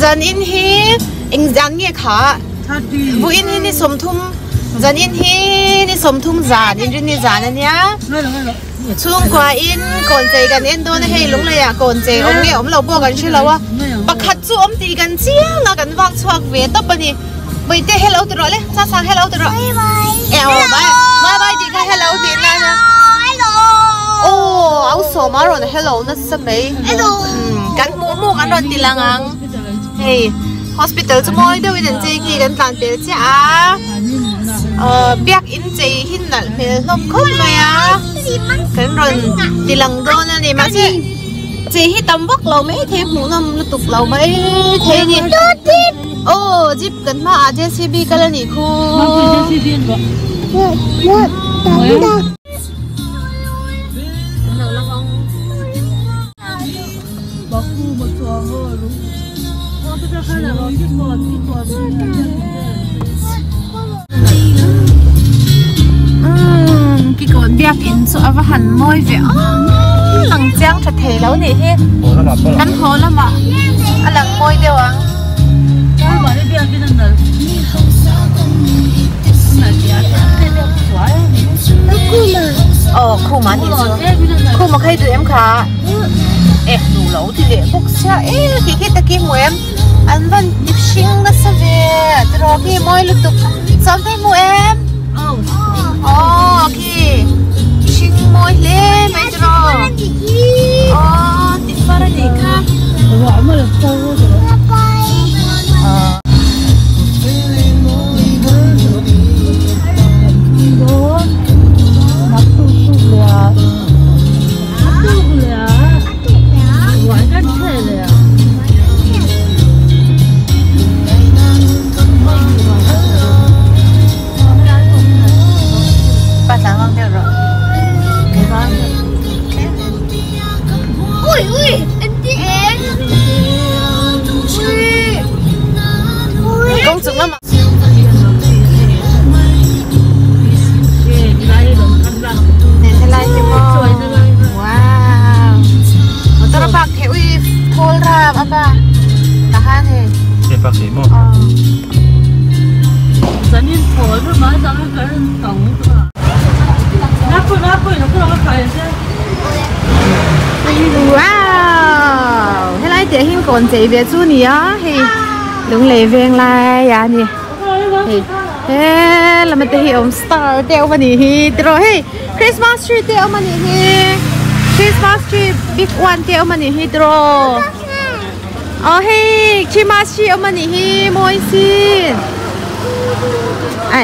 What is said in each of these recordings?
Zan in hi ing zan nge kha bu in hi ni somthum zan in hi ni somthum zan in rin ni zan ania chung kwa in kon chei kan en don hei lung le ya kon chei ong nge om lo bo kan shi lo wa pakhat chu om ti kan chiang la kan wak chuak ve ta pani bai te hello tu ro le sa sa hello tu ro bye bye bye ti ka hello ti la na oh au so ma ron hello na sa mai kan mu kan ron ti langang hey hospital chu moi de win chei ki kan tlan pel cha biak in chei hin nal mel nom khop ma ya kan ron ti lang do na ni ma che chei hi tam vak lo mai the mu nam lu tuk lo mai the ni oh jeep kan ma a JCB kala ni khu cái con biak in so ava han moi ve lang chang tha the lo ni he kan ho la ma alang moi de wang ma ni biak ki nan dal khu mà thì khu mà khai tụi em khá đủ lâu thì để bốc xa khi ta kia mua em anh vẫn nhịp sinh nó sẽ về rồi khi mỗi lúc tục xong thấy mua em khi sinh mỗi lên mấy rồi thì phải là gì khác wow thế này thì hình còn chạy về chú nhỉ thì đúng lệ ven lại à nhỉ thì thế là mình thấy ông star đeo vào nhỉ rồi hey Christmas tree đeo mà nhỉ Christmas tree big one đeo mà nhỉ rồi hey Christmas tree mà nhỉ môi xin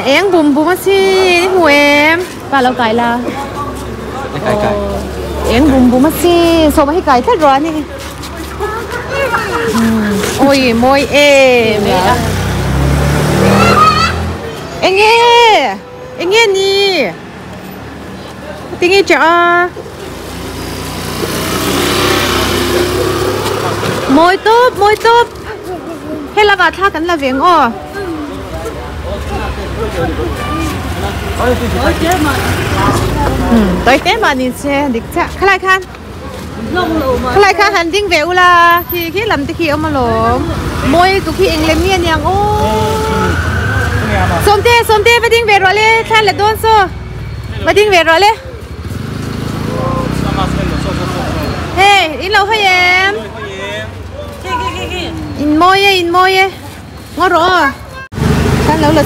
em bùm bùm xin mùi em và lâu cài là em bùm bùm xin số mấy cài thất rồi nè ôi môi em nghe nè tiếng nghe cho môi tốt hay là bà tha cắn là việc ngô tới tết mà nhìn xe địch chạ khai lại khăn hành tinh về là khi làm thì khi ông mà lỗ môi tụi khi anh lên miên nhàng ô xôm tê phải tinh về rồi lên khai là đôn xô phải tinh về rồi lên hey in lâu hay em in môi ngó rõ kan lâu là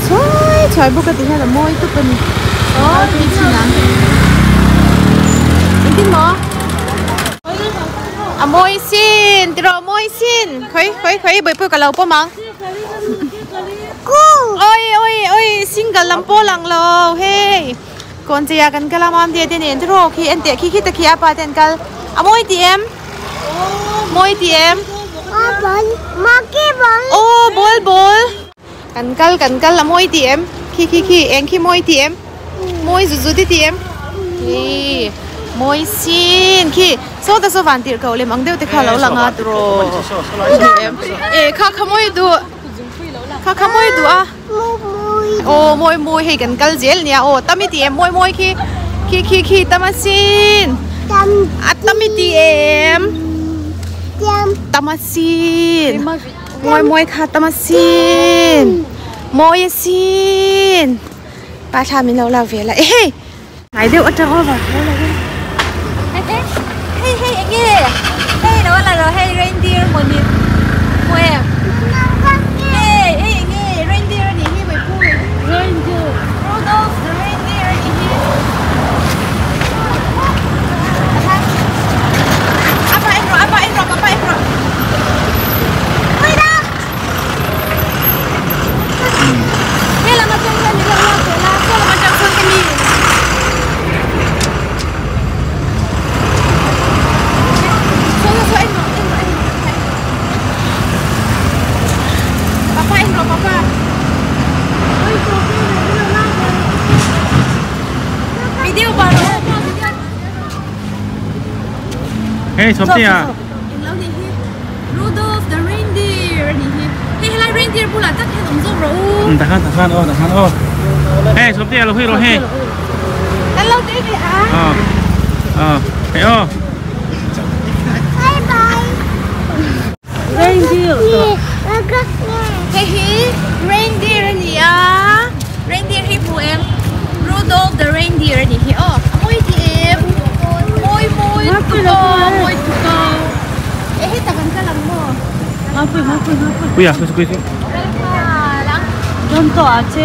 trời bốc cái tiếng là môi tụi mình đi xin lắm tin mò môi xin rồi môi xin khui bởi phơi cả lâu po mang ôi xin cả lắm po lăng lâu hey con chị kan cả làm đi đến đến rồi khi anh tiệt khi ta khi apa đến cả môi tiệm bol Kan kal là môi tiệm khi em khi môi tiệm môi rụt đi tiệm môi xin khi số ta số vạn tiền cầu lên mang đeo thì khá lâu là ngạt rồi em khá môi đùa à môi hay kan kal gel nha tâm tiệm môi khi tâm xin tâm tiệm tâm xin môi khát tâm xin môi xin ba cha mình lâu là về lại hải đều ở trong ô vào hey anh nghe hey đó là rồi hey reindeer một niệm môi em hey anh nghe reindeer này như vậy vui reindeer Rudolph the reindeer này apa em rồi đây là mặt trăng lên đi là mặt trăng xuống cái gì số em papa em rồi papa video ba rồi hey Sophia Rudolph the reindeer hey là reindeer pula tak hen om zo ro tahan oh hey Sophia lo hey hello David hey oh bye bye reindeer hey reindeer ni reindeer hi pu em Rudolph the reindeer ni hi môi thì em môi tu co hey takan ka lang mo kuya don't to ache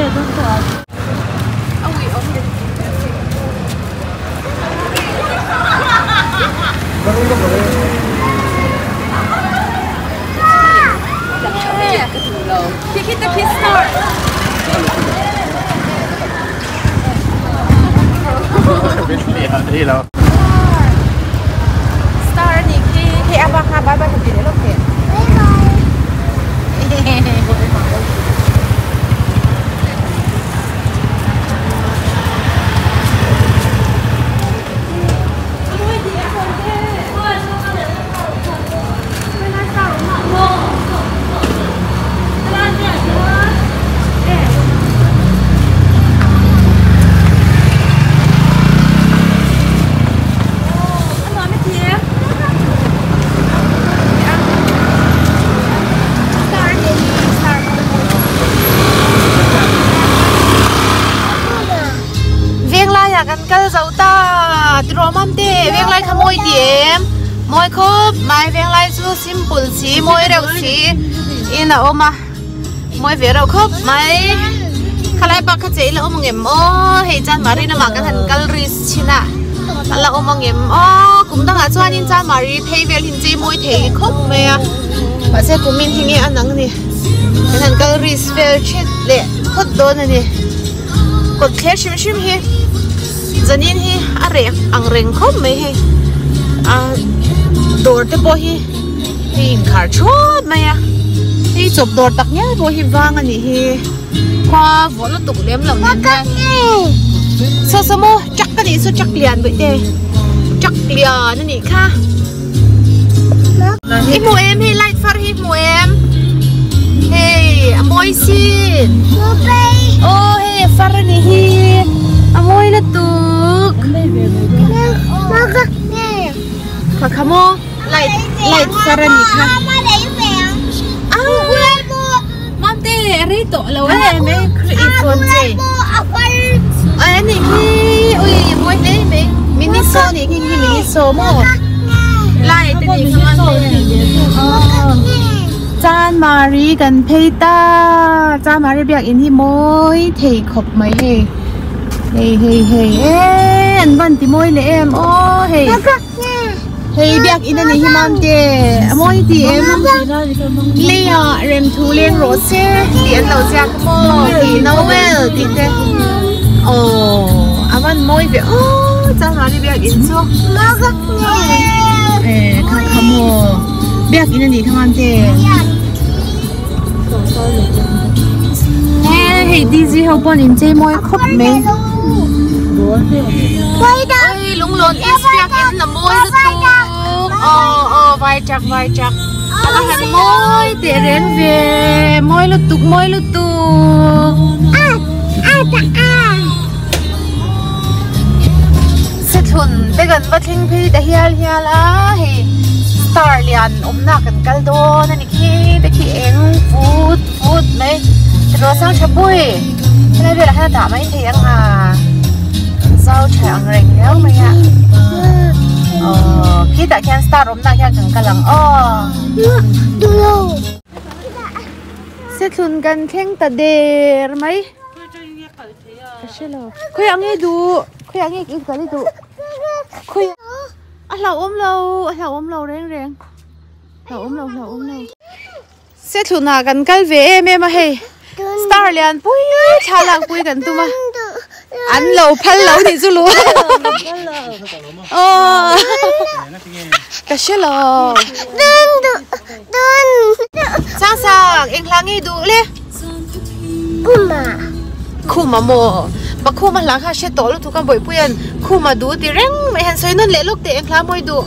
Hit the kiss star. Star ni ki abang bye bye thì để lúc kìa. Lại khăm môi điểm môi khốp mai veng lại chú simple xí môi đều xí in là ôm à môi vẻ đầu khốp mai khai lại bạc cái chế là ôm ngềm hay chan mari nó mặc cái thành calories china là ôm ngềm cũng đang ở cho nên chan mari thay về hình chế môi thể khốp mày à bà sẽ cùng mình hình ăn nắng này cái thành calories về chết lệ khốt đôi này cột khét xìm hi cho nên hi ăn rèn khốp mày hay đồ te po hi khar chốt mày hi chụp đồ tắc nhá po hi vang anh hi qua vỗ nó tục lém lòng nên sao mo chắc cái gì sao chắc liền vậy đây chắc liền anh nhỉ kha hi mua em hi light far hi mua em hey amoy xin hey far anh hi amoy là tục Kakamo light sarani ka. Mom te rito lawa me create je. Ani ki ui boy ne me miniso ni ki miniso mo. Light ni Chan Mari kan peita Chan Mari biak in hi moi thei khop mai he. Hey an ban ti moi le em hey. Hey biak ina ni himam te amoi ti em Lea rem thu len rose ti an lo jak mo ti novel ti te avan moi ve Chan Mari biak in so khamo biak ina ni thamam te hey dizzy help on in che moi khop me ôi lung lon is biak in na moi vai chắc anh hẹn môi để đến về môi lụt tục sẽ thuần để gần bắt hình phi để hial á thì star liền ôm nạc gần cal đô nên khi để khi em rồi sang chụp bụi cái này là hai tả mấy thì ăn à rau tràng rình đéo mày ạ khi tại khen start ốm ta khen chẳng cả lằng sẽ thun gần khen ta đề mấy khơi ăn nghe đủ khơi ăn nghe ít cái đủ khơi anh lâu ôm lâu rèn lâu ôm lâu sẽ thun à gần cái về em mà hay star liền bui chả lăng bui gần tu mà ăn lâu phun lâu thì chú luôn cái gì lâu sang em lăng nghe đủ le kuma mo mà kuma lăng ha sẽ tổ lúc thu cam bồi puyen kuma đủ thì reng mày hẹn xoay nên lệ lúc thì em lăng mồi đủ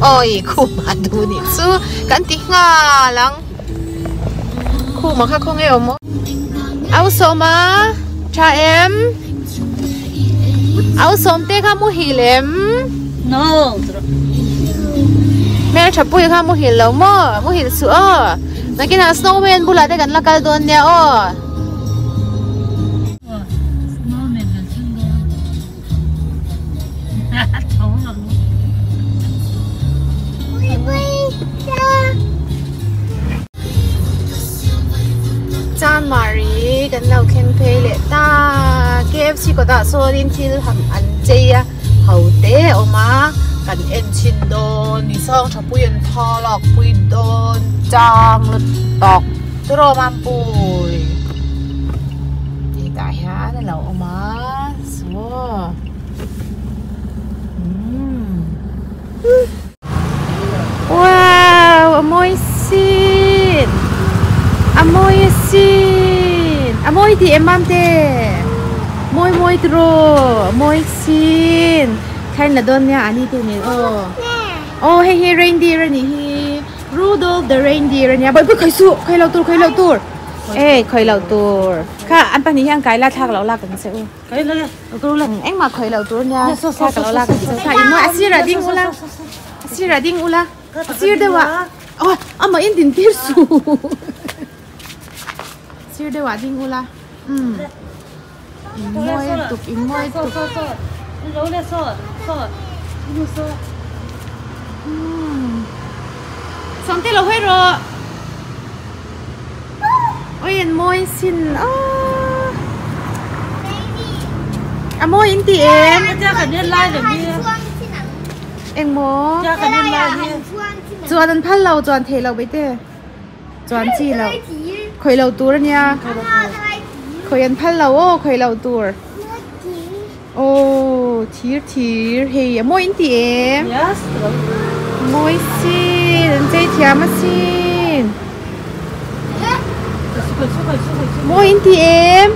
ôi kuma đủ nè chú cắn tí ngà lăng kuma khác không nghe ôm áo xôm à cha em áo xôm tê khá mua hì lem no mẹ chụp bụi khá mua hì lâu mơ mua hì sữa nãy cái nào snowman bula tê gần là cái đồn nha ô Chan Marie gần lâu khen phê lệ ta KFC có đã số đến til hầm ăn chay à hậu tế ở má gần em chín đồn đi xong cho bùi ăn thò lọc bùi đồn trang lật tọc tôi rồi mang bùi đi tại há nên là ở má số wow amoy xin amoy thì em mam te moy tro moy xin khai là don nha anh đi nè oh hey reindeer nè he Rudolph the reindeer nha bởi khai lâu tour ê khai lâu tour kha anh bạn này hàng cái là thang lâu la cần sẽ cái là tôi là anh mà khai lâu tour nha thang lâu la cần sẽ khai moi asira ding ula asir dewa oh ama indin pirsu asir dewa ding ula moi tuk lâu lên so xong tới lâu hết rồi ôi anh moi xin moi in ti em cha cả nhân lai được đi em mo cha cả nhân lai đi chọn anh phá lâu chọn thế lâu bây giờ chọn chi lâu khơi lâu tour nha khơi anh phá lâu khơi lâu tour ô thiir hey moi in ti em yes moi xin anh chơi thiam xin moi in ti em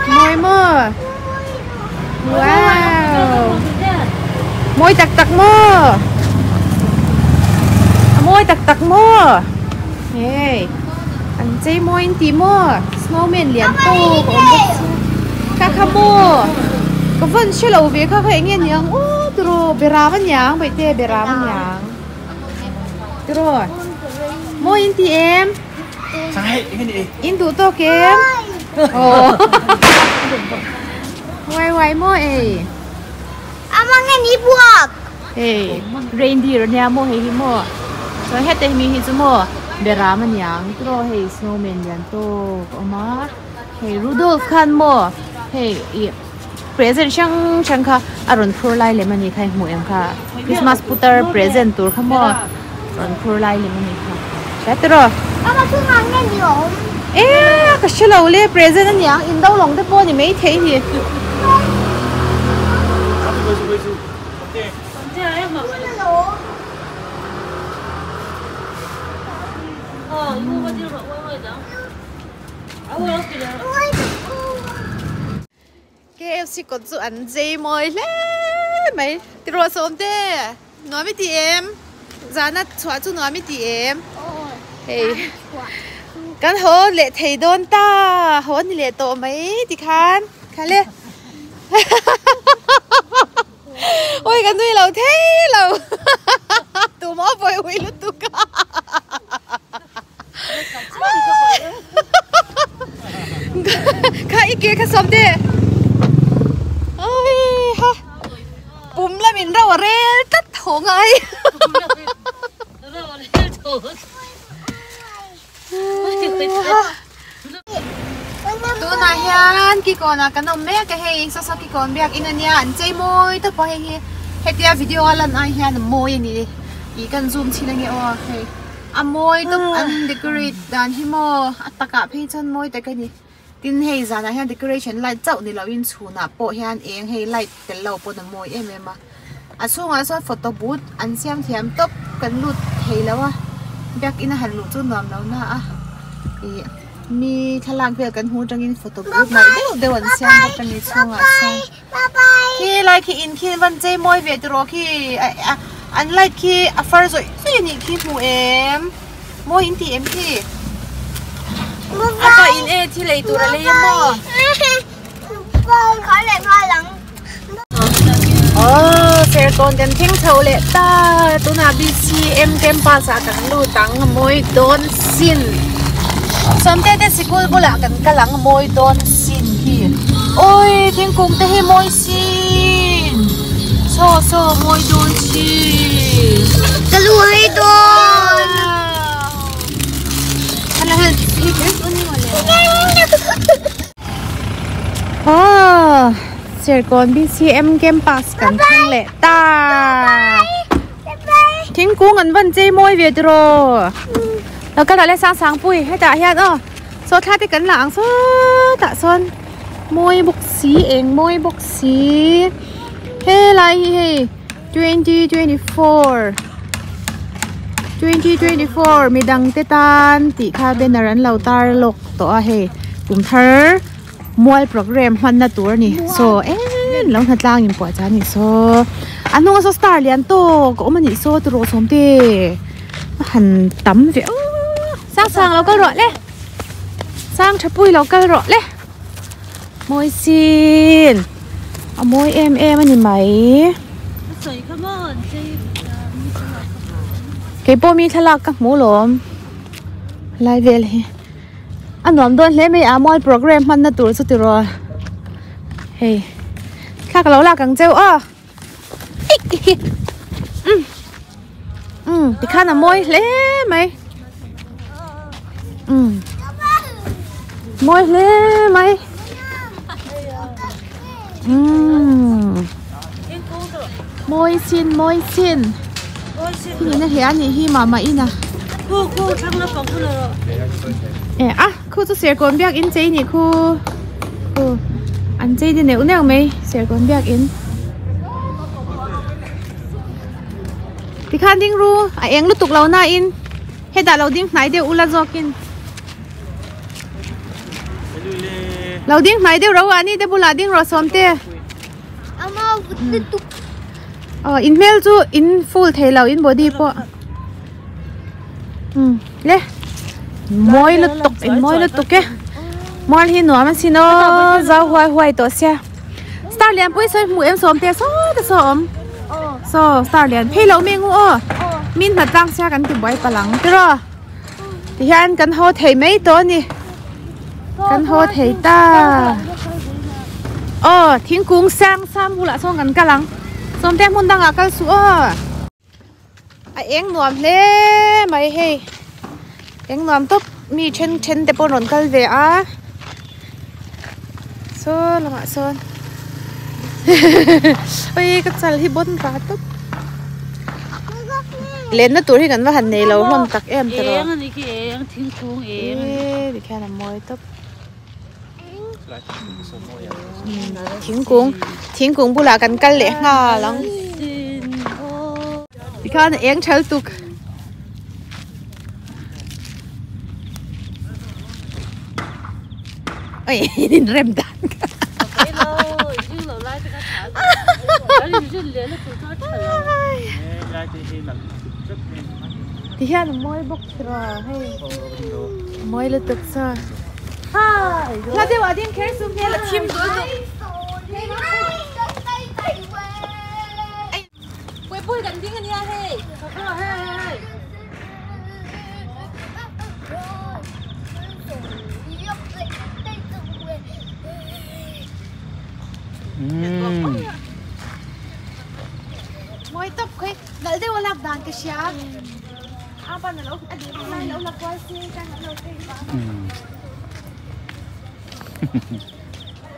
moi mơ wow moi tặc mơ moi tặc mơ hey anh chơi moi in ti mơ snowman liền tô của ông các mơ có vẫn chưa lâu về các anh nghe nhàng ô rồi bera vẫn nhàng vậy thế bera vẫn nhàng rồi moi in ti em in tụ to kém quay moi nghe ní buộc hey reindeer nha mo hey mo so hết tay mi hi chu mo bera man yang tro hey snowman yan to oma hey Rudolph khan mo hey present chang kha aron phur lai le mani khai mu em kha Christmas putar present tur khamo aron phur lai le mani kha chatro cứ nghe ní ổn cái gì lâu le present anh yang in đâu lòng thế po thì mấy thế thì KFC có chỗ ăn dây mồi lẽ mấy thì rồi xong thế nói với chị em giá nát xóa chú nói với chị em hey cái hồ lệ thầy đôn ta hồ thì lệ tổ mấy thì khán lên ôi cái nuôi lâu thế lâu tụ mỏ vội vội lúc tụ cả tu na hian ki ko na kanom me ka hei so ki kon biak in ania an chei moi to po hei hetia video alan ai hian moi ni I kan zoom china nge o hei a moi to an decorate dan hi mo ataka phei chan moi ta ka ni tin hei zana hian decoration light chau ni lawin chhuna po hian eng hei light tel lo po na moi em em a asunga so photo booth an siam thiam top kan lut hei lawa biak in a han lu chu nam lo na aมีทลางเพื่อกันหูจังอินโฟโต้บูธไหนเดี๋ยววันเช้าก็จะมีช่วงที่ไลค์ที่อินที่วันเจมอยเวทรอที่อันไลค์ที่อัฟเฟอร์ส่วนนี้ที่หมูเอ็มมอยอินที่เอ็มที่ตัวอินเอที่เลยตัวอะไรยังมอเขาเล่นว่าหลังเซอร์กอนกันทิ้งเท่าเละตาตัวนาบีซีเอ็มเกมภาษากันลู่ตังมอยโดนซินสมเด็จสิกุลบุหลากันกำลังมวยโดนสินที่โอ้ยทิ้งกุ้งแต่ให้มวยสินโซ่มวยโดนสินจะรู้ให้โดนอะไรฮะพี่เด็กตัวนี้มาเลยเสียก่อน BCM Game Pass กันทั้งแหละตาทิ้งกุ้งกันวันเจมวยเวียดโรแล้วก็เราเล่นสางปุ๋ยให้จ่าเฮียนโซท่าที่กันหลังโซตะซอนมวยบุกสีเองมวยบุกสีเฮ้ไรเฮ้2024มีดังเตตันติคาเบนรันเหล่าตาลกตัวเฮ้กลุ่มเธอมวยโปรแกรมฮันนาตัวนี่โซลองทัดล่างยิงปวดจ้านี่โซอันนู้นโซสตาร์เลียนโตก็มันนี่โซตัวสมเตหันตั้มเสียสร้างเราก็รอเลยสร้างชับปุยเราก็รอเลยมวยซีนเอามวยมันนี่ไหมเก็บปมีทะลักกับหมูหลอมลายเวลอันหลอมโดนเล่ไม่เอามวยโปรแกรมมันน่าตัวสุดที่รอเฮ้ยข้ากับเราลากังเจ้าที่ข้าน่ะมวยเล่ไหมมวยเล่ไหมมวยซินที่นี่นะเฮียนี่ฮีมาอีน่ะคู่ทั้งละสองคู่เลยคู่จะเสียก่อนเบียกอินเจนี่คู่อันเจนี่เนี่ยอุ้นยังไหมเสียก่อนเบียกอินที่ข้าดิ้งรู้เอ็งรู้ตุกเราหน้าอินให้แต่เราดิ้งไหนเดี๋ยวอุลาจอกินเราดิ้งไหนเดี๋ยวเราอันนี้เดี๋ยวบุลาดิ้งเราซ้อมเตะเอามาวุ้นตุกอินเมลจูอินฟูลเทเราอินบอดี้ปะเล่มวยลุตุกอินมวยลุตุกแกมวยที่หนูมันสิโน่เจ้าหวยตัวเสียสตาร์เลียนปุ้ยใส่หมูเอ็มซ้อมเตะซ้อมสตาร์เลียนพี่เราเมงูมินมาตั้งเสียกันติดไว้ปะหลังที่รอที่ฮันกันโฮเทไม่ตัวนี่กันโฮเทตาทิ้งกุ้งแซงซ้ำบุละส่งกันกันหลังซ้อมเต้มุนดังกันสู้เอ็งหนวมเล่ไม่เฮเอ็งหนวมตุ๊บมีเช่นเตปนนกันเวะโซ่ละมาโซ่ไปก็จะที่บนปลาตุ๊บเล่นน่ะตัวที่กันว่าหันในเราล้มตักเอ็มตลอดอันนี้คือเองทิ้งกุ้งเองดิแค่น้ำมวยตุ๊บทิ้งกุ้งบุหลากันเลยฮ่าหลังดิแค่เอ็งเชลตุกนี่เริ่มดันที่ฮันมวยบกตราให้มวยเลยตึกซะแล้วเดี๋ยวดิ้งแค่ซุ่มเนี่ยละชิมตัวนึงปุ้ยกันดิ้งกันเนี่ยให้มวยตบคุยแล้วเดี๋ยวหลับด่านกระชากอาบ ปั้นแล้วอันนี้อะไรแล้วละก้อยซีกันแล้วเองบ้าง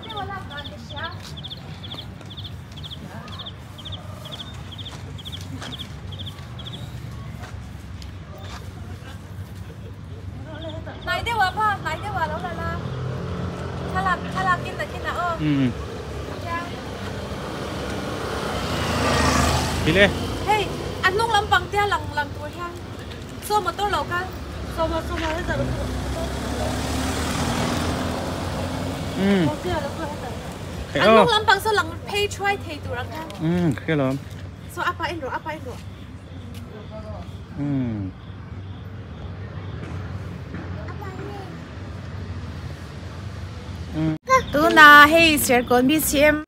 เดี๋ยวเราการดิฉันไหนเดี๋ยวพ่อไหนเดี๋ยวแล้วล่ะถ้าเรากินแต่กินนะđi lên hey anh nung lắm bằng tia lần tuổi hang xô mà tôi lẩu can xô mà hết giờ anh nung lắm bằng xô lần pay try thay tuổi can cái lắm xô apa in rồi tu na hey share con bi xem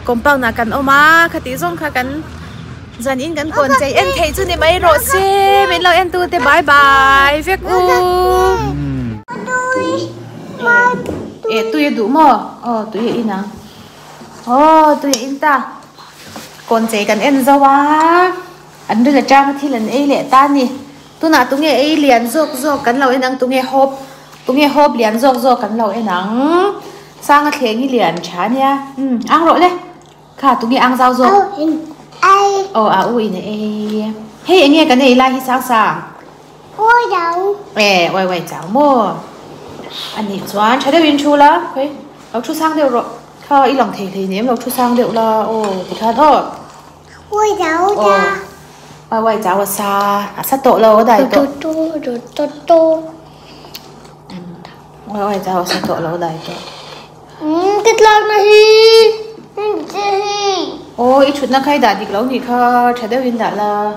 compound na kan oma khati zong kha kan zan in kan kon chai en thei chu ni mai ro se min lo en tu te bye bye vek u e tu ye du mo tu ye ina tu ye in ta kon chai kan en zawa an ri la chang thi lan e le ta ni tu na tu nge e lian zok kan lo en ang tu nge hop lian zok kan lo en ang sang a theng hi lian cha nia ang ro le kha tu nge ang zau zok ui nè hey anh nghe cái này lai hi sang ôi đâu quay cháu mua anh nhìn xoan trái đất viên chu lắm cái lâu chu sang đều rồi thôi ý lòng thì nếm lâu chu sang đều là thì thật thôi ôi đâu cha quay cháu xa sát tổ lâu ở đây tô quay cháu sát tổ lâu ở đây cái lon này ít chút nó khai đã đi lâu nhỉ kha trái đất viên đã là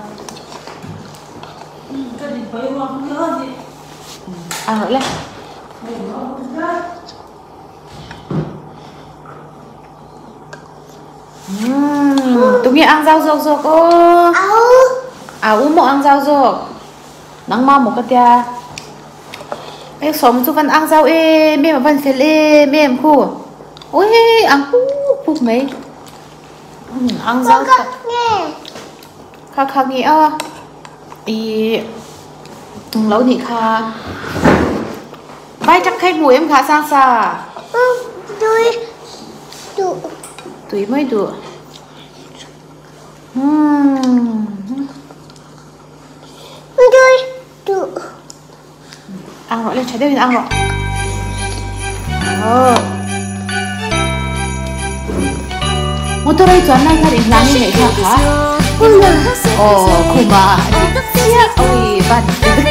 ăn rồi lên tụi mình ăn rau rột cô một ăn rau rột nắng mau một cái tia em sống chú vẫn ăn rau mẹ mà vẫn phải mẹ em khu ôi ăn phúc mấy ăn rau khắc nghe lâu nhỉ kha vai chắc khách mùi em khá sang xa túi mới đủ ăn rồi lên trái đất ăn rồi một tôi đây chọn này gia đình làm như vậy hả khủng mà ôi bạn bye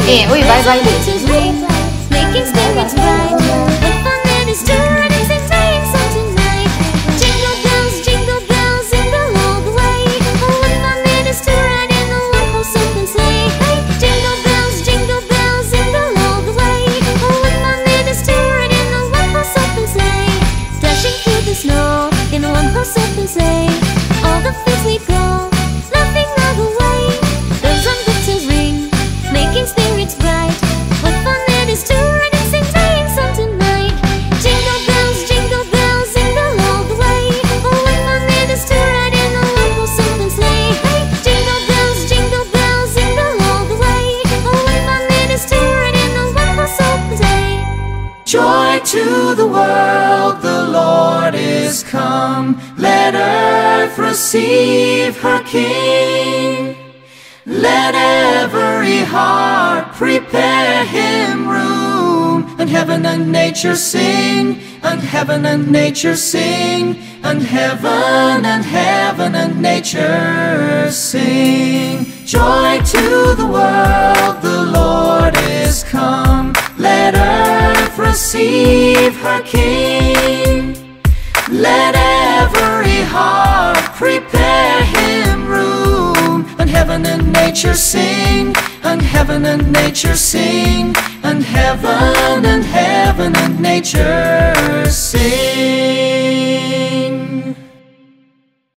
bye ôi bye bye making spirits bright with fun that is stirring and singing song tonight jingle bells jingle all the way oh what fun it is to ride in a one-horse open sleigh hey jingle bells jingle all the way oh what fun it is to ride in a one-horse open sleigh dashing through the snow in a one-horse open sleigh all the fields we go laughing all the way bells on whistles ring making spirits bright what fun it is to ride and sing song tonight jingle bells all the way oh what fun it is to ride in a one-horse open sleigh hey jingle bells all the way oh what fun it is to ride in a one-horse open sleigh joy to the world the Lord is come let earth receive her King let every heart prepare him room and heaven and nature sing and heaven and nature sing and heaven and nature sing joy to the world the Lord is come let earth receive her King let every heart prepare him room and heaven and nature sing and heaven and nature sing and heaven and nature sing